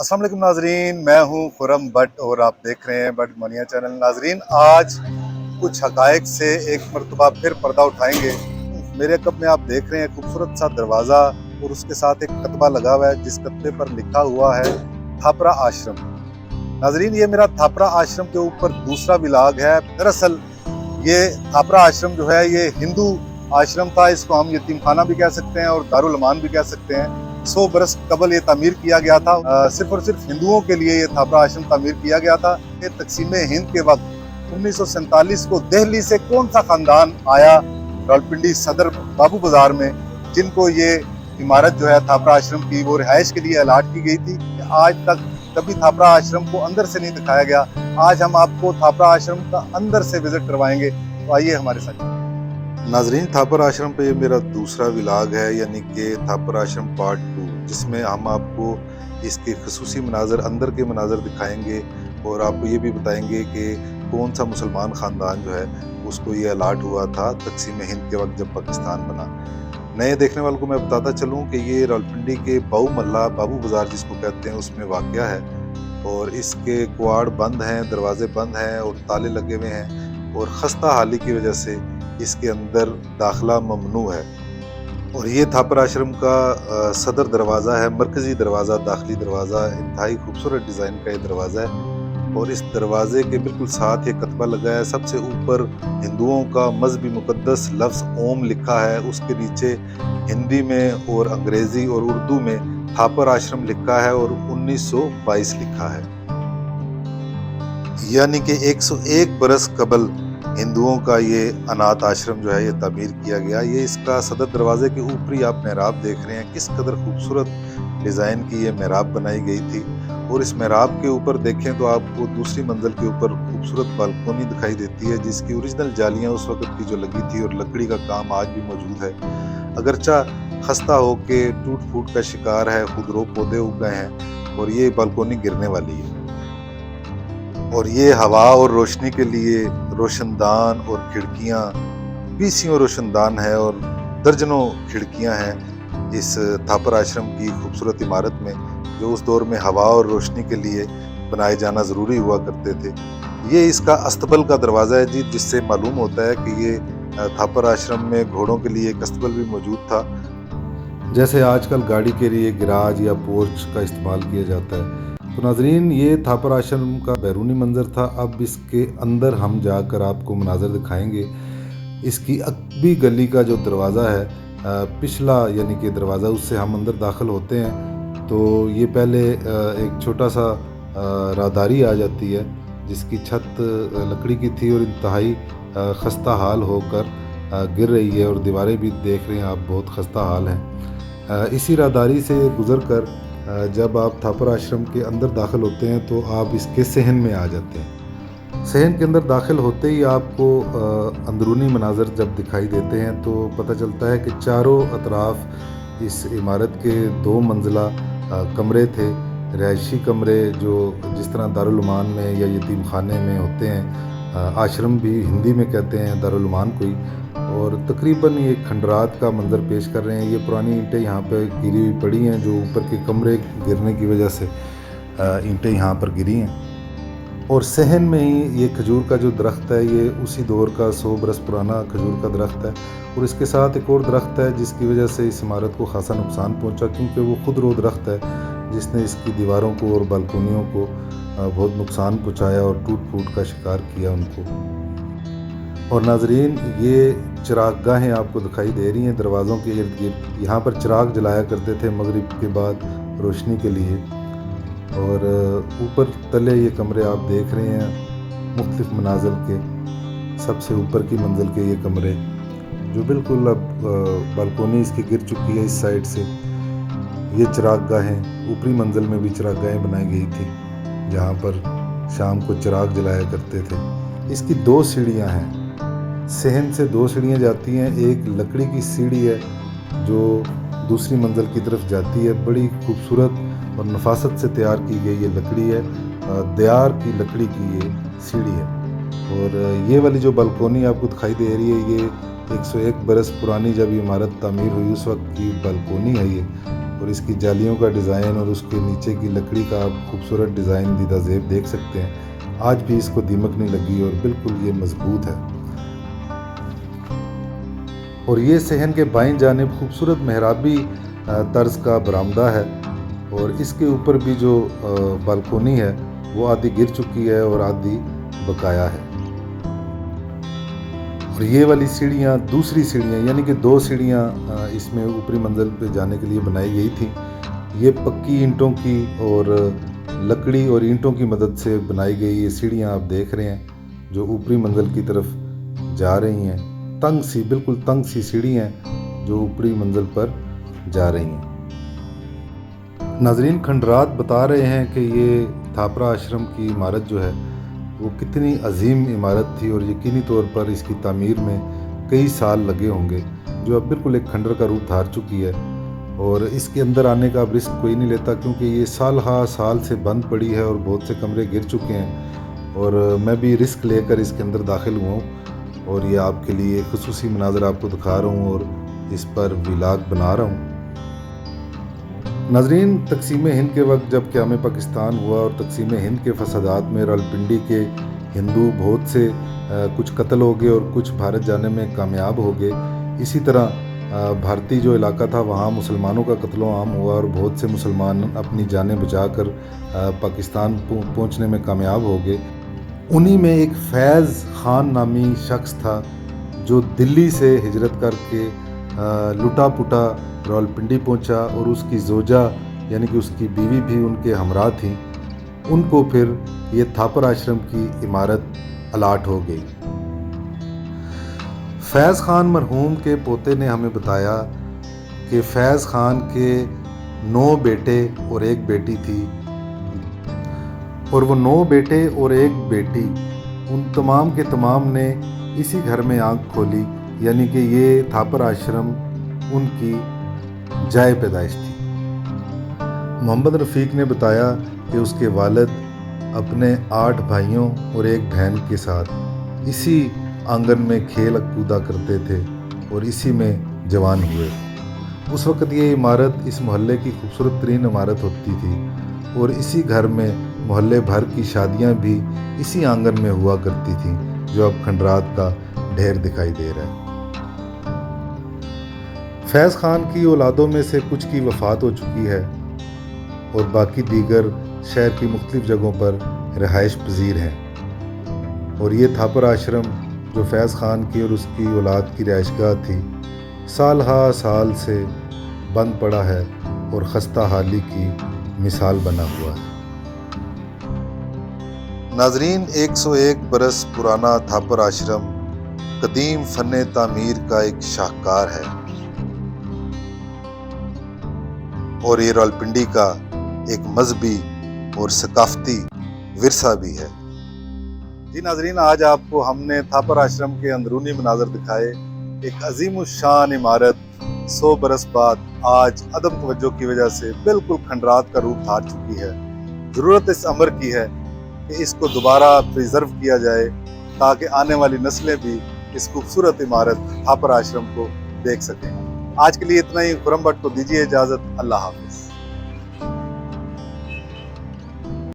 अस्सलाम वालेकुम नाजरीन, मैं हूं खुरम बट और आप देख रहे हैं बट मनिया चैनल। नाजरीन, आज कुछ हकायक से एक मरतबा फिर पर्दा उठाएंगे। मेरे कप में आप देख रहे हैं खूबसूरत सा दरवाज़ा और उसके साथ एक कतबा लगा हुआ है जिस कतबे पर लिखा हुआ है थापरा आश्रम। नाजरीन, ये मेरा थापरा आश्रम के ऊपर दूसरा विलाग है। दरअसल ये थापरा आश्रम जो है ये हिंदू आश्रम था। इसको हम यतीम खाना भी कह सकते हैं और दारुल अमान भी कह सकते हैं। 100 बरस कबल ये तामीर किया गया था। सिर्फ और सिर्फ हिंदुओं के लिए ये थापरा आश्रम तामीर किया गया था। ये तकसीम हिंद के वक्त 1947 को दिल्ली से कौन सा खानदान आया रावलपिंडी सदर बाबू बाजार में, जिनको ये इमारत जो है थापरा आश्रम की वो रिहाइश के लिए अलाट की गई थी। आज तक कभी थापरा आश्रम को अंदर से नहीं दिखाया गया। आज हम आपको थापरा आश्रम का अंदर से विजिट करवाएंगे, तो आइए हमारे साथ। नाजरीन, थापर आश्रम पे ये मेरा दूसरा विलाग है, यानी कि थापर आश्रम पार्ट 2, जिसमें हम आपको इसके खसूसी मनाजर, अंदर के मनाजर दिखाएंगे और आपको ये भी बताएंगे कि कौन सा मुसलमान ख़ानदान जो है उसको ये अलाट हुआ था तकसीम हिंद के वक्त जब पाकिस्तान बना। नए देखने वालों को मैं बताता चलूँ कि ये रावलपिंडी के बाऊ मल्ला बाबू बाज़ार जिसको कहते हैं उसमें वाक़या है और इसके कुआड़ बंद हैं, दरवाजे बंद हैं और ताले लगे हुए हैं और खस्ता हाली की वजह से इसके अंदर दाखिला ममनू है। और ये थापर आश्रम का सदर दरवाज़ा है, मरकज़ी दरवाज़ा, दाखिली दरवाज़ा। इंतहाई खूबसूरत डिज़ाइन का ये दरवाज़ा है और इस दरवाज़े के बिल्कुल साथ ये कतबा लगा है। सबसे ऊपर हिंदुओं का मजहबी मुक़द्दस लफ्ज़ ओम लिखा है, उसके नीचे हिंदी में और अंग्रेज़ी और उर्दू में थापर आश्रम लिखा है और 1922 लिखा है, यानी कि 101 बरस कबल हिंदुओं का ये अनाथ आश्रम जो है ये तामीर किया गया। ये इसका सदर दरवाजे के ऊपरी आप मेहराब देख रहे हैं, किस कदर खूबसूरत डिज़ाइन की ये मेहराब बनाई गई थी। और इस मेहराब के ऊपर देखें तो आपको दूसरी मंजिल के ऊपर खूबसूरत बालकोनी दिखाई देती है, जिसकी ओरिजिनल जालियाँ उस वक्त की जो लगी थी और लकड़ी का काम आज भी मौजूद है। अगरचा खस्ता हो के टूट फूट का शिकार है, खुदरो पौधे उग गए हैं और ये बालकोनी गिरने वाली है। और ये हवा और रोशनी के लिए रोशनदान और खिड़कियाँ, 20 रोशनदान है और दर्जनों खिड़कियाँ हैं इस थापर आश्रम की खूबसूरत इमारत में, जो उस दौर में हवा और रोशनी के लिए बनाए जाना ज़रूरी हुआ करते थे। ये इसका अस्तबल का दरवाज़ा है जी, जिससे मालूम होता है कि ये थापर आश्रम में घोड़ों के लिए एक अस्तबल भी मौजूद था, जैसे आजकल गाड़ी के लिए गिराज या पोर्च का इस्तेमाल किया जाता है। तो नाजरीन, ये थापर आश्रम का बैरूनी मंजर था। अब इसके अंदर हम जाकर आपको मनाजर दिखाएंगे। इसकी अकबी गली का जो दरवाज़ा है, पिछला यानी कि दरवाज़ा, उससे हम अंदर दाखिल होते हैं तो ये पहले एक छोटा सा राहदारी आ जाती है जिसकी छत लकड़ी की थी और इंतहाई खस्ता हाल होकर गिर रही है और दीवारें भी देख रहे हैं आप, बहुत खस्ता हाल हैं। इसी राहदारी से गुज़र कर जब आप थापर आश्रम के अंदर दाखिल होते हैं तो आप इसके सहन में आ जाते हैं। सहन के अंदर दाखिल होते ही आपको अंदरूनी मनाजर जब दिखाई देते हैं तो पता चलता है कि चारों अतराफ इस इमारत के 2 मंजिला कमरे थे, रिहायशी कमरे, जो जिस तरह दारुल अमान में या यतीम खाने में होते हैं। आश्रम भी हिंदी में कहते हैं दारुल अमान को ही। और तकरीबन ये खंडरात का मंजर पेश कर रहे हैं। ये पुरानी ईंटें यहाँ पे गिरी हुई पड़ी हैं, जो ऊपर के कमरे गिरने की वजह से ईंटें यहाँ पर गिरी हैं। और सहन में ही ये खजूर का जो दरख्त है, ये उसी दौर का 100 बरस पुराना खजूर का दरख्त है। और इसके साथ एक और दरख्त है जिसकी वजह से इस इमारत को खासा नुकसान पहुँचा, क्योंकि वो खुद रो दरख्त है जिसने इसकी दीवारों को और बालकोनियों को बहुत नुकसान पहुँचाया और टूट फूट का शिकार किया उनको। और नाजरीन, ये चिरागगाहें आपको दिखाई दे रही हैं दरवाज़ों के इर्द गिर्द। यहाँ पर चिराग जलाया करते थे मगरिब के बाद रोशनी के लिए। और ऊपर तले ये कमरे आप देख रहे हैं मुख्तलिफ मनाजिल के, सबसे ऊपर की मंजिल के ये कमरे जो बिल्कुल अब बालकोनी इसकी गिर चुकी है इस साइड से। ये चिरागगाहें, ऊपरी मंजिल में भी चिरागगाहें बनाई गई थी जहाँ पर शाम को चिराग जलाया करते थे। इसकी 2 सीढ़ियाँ हैं, सहन से 2 सीढ़ियाँ जाती हैं। एक लकड़ी की सीढ़ी है जो दूसरी मंजिल की तरफ जाती है। बड़ी खूबसूरत और नफासत से तैयार की गई ये लकड़ी है, देयार की लकड़ी की ये सीढ़ी है। और ये वाली जो बालकोनी आपको दिखाई दे रही है, ये 101 बरस पुरानी जब ये इमारत तामीर हुई उस वक्त की बालकोनी है ये। اور اس کی جالیوں کا ڈیزائن اور اس کے نیچے کی لکڑی کا آپ خوبصورت ڈیزائن دیدہ زیب دیکھ سکتے ہیں۔ آج بھی اس کو دیمک نہیں لگی اور بالکل یہ مضبوط ہے۔ اور یہ صحن کے بائیں جانب خوبصورت محرابی طرز کا برآمدہ ہے، اور اس کے اوپر بھی جو بالکونی ہے وہ آدھی گر چکی ہے اور آدھی بقایا ہے۔ اور یہ والی سیڑھیاں دوسری سیڑھیاں، یعنی کہ 2 سیڑھیاں اس میں اوپری منزل پہ جانے کے لیے بنائی گئی تھی۔ یہ پکی اینٹوں کی اور لکڑی اور اینٹوں کی مدد سے بنائی گئی یہ سیڑھیاں آپ دیکھ رہے ہیں جو اوپری منزل کی طرف جا رہی ہیں۔ بالکل تنگ سی سیڑھی ہیں جو اوپری منزل پر جا رہی ہیں۔ ناظرین، کھنڈرات بتا رہے ہیں کہ یہ تھاپرا آشرم کی عمارت جو ہے وہ کتنی عظیم عمارت تھی، اور یقینی طور پر اس کی تعمیر میں کئی سال لگے ہوں گے، جو اب بالکل ایک کھنڈر کا روپ دھار چکی ہے۔ اور اس کے اندر آنے کا اب رسک کوئی نہیں لیتا، کیونکہ یہ سال ہا سال سے بند پڑی ہے اور بہت سے کمرے گر چکے ہیں، اور میں بھی رسک لے کر اس کے اندر داخل ہوا ہوں، اور یہ آپ کے لیے خصوصی مناظر آپ کو دکھا رہا ہوں اور اس پر ولاگ بنا رہا ہوں۔ ناظرین، تقسیم ہند کے وقت جب قیام پاکستان ہوا اور تقسیم ہند کے فسادات میں راولپنڈی کے ہندو بہت سے کچھ قتل ہو گئے اور کچھ بھارت جانے میں کامیاب ہو گئے، اسی طرح بھارتی جو علاقہ تھا وہاں مسلمانوں کا قتل و عام ہوا اور بہت سے مسلمان اپنی جانیں بچا کر پاکستان پہنچنے میں کامیاب ہو گئے۔ انہی میں ایک فیض خان نامی شخص تھا جو دلی سے ہجرت کر کے لٹا پٹا راولپنڈی پہنچا، اور اس کی زوجہ یعنی کہ اس کی بیوی بھی ان کے ہمراہ تھیں۔ ان کو پھر یہ تھاپر آشرم کی عمارت الاٹ ہو گئی۔ فیض خان مرحوم کے پوتے نے ہمیں بتایا کہ فیض خان کے 9 بیٹے اور 1 بیٹی تھی، اور وہ 9 بیٹے اور 1 بیٹی ان تمام کے تمام نے اسی گھر میں آنکھ کھولی، یعنی کہ یہ تھاپر آشرم ان کی جائے پیدائش تھی۔ محمد رفیق نے بتایا کہ اس کے والد اپنے 8 بھائیوں اور 1 بہن کے ساتھ اسی آنگن میں کھیل کودا کرتے تھے اور اسی میں جوان ہوئے۔ اس وقت یہ عمارت اس محلے کی خوبصورت ترین عمارت ہوتی تھی، اور اسی گھر میں محلے بھر کی شادیاں بھی اسی آنگن میں ہوا کرتی تھیں، جو اب کھنڈرات کا ڈھیر دکھائی دے رہا ہے۔ فیض خان کی اولادوں میں سے کچھ کی وفات ہو چکی ہے، اور باقی دیگر شہر کی مختلف جگہوں پر رہائش پذیر ہیں، اور یہ تھاپر آشرم جو فیض خان کی اور اس کی اولاد کی رہائش گاہ تھی، سال ہا سال سے بند پڑا ہے اور خستہ حالی کی مثال بنا ہوا ہے۔ ناظرین، 101 برس پرانا تھاپر آشرم قدیم فن تعمیر کا ایک شاہکار ہے، اور یہ راولپنڈی کا ایک مذہبی اور ثقافتی ورثہ بھی ہے۔ جی ناظرین، آج آپ کو ہم نے تھاپر آشرم کے اندرونی مناظر دکھائے۔ ایک عظیم الشان عمارت 100 برس بعد آج عدم توجہ کی وجہ سے بالکل کھنڈرات کا روپ دھار چکی ہے۔ ضرورت اس امر کی ہے کہ اس کو دوبارہ پریزرو کیا جائے، تاکہ آنے والی نسلیں بھی اس خوبصورت عمارت تھاپر آشرم کو دیکھ سکیں۔ آج کے لیے اتنا ہی۔ خرم بٹ کو دیجیے اجازت۔ اللہ حافظ۔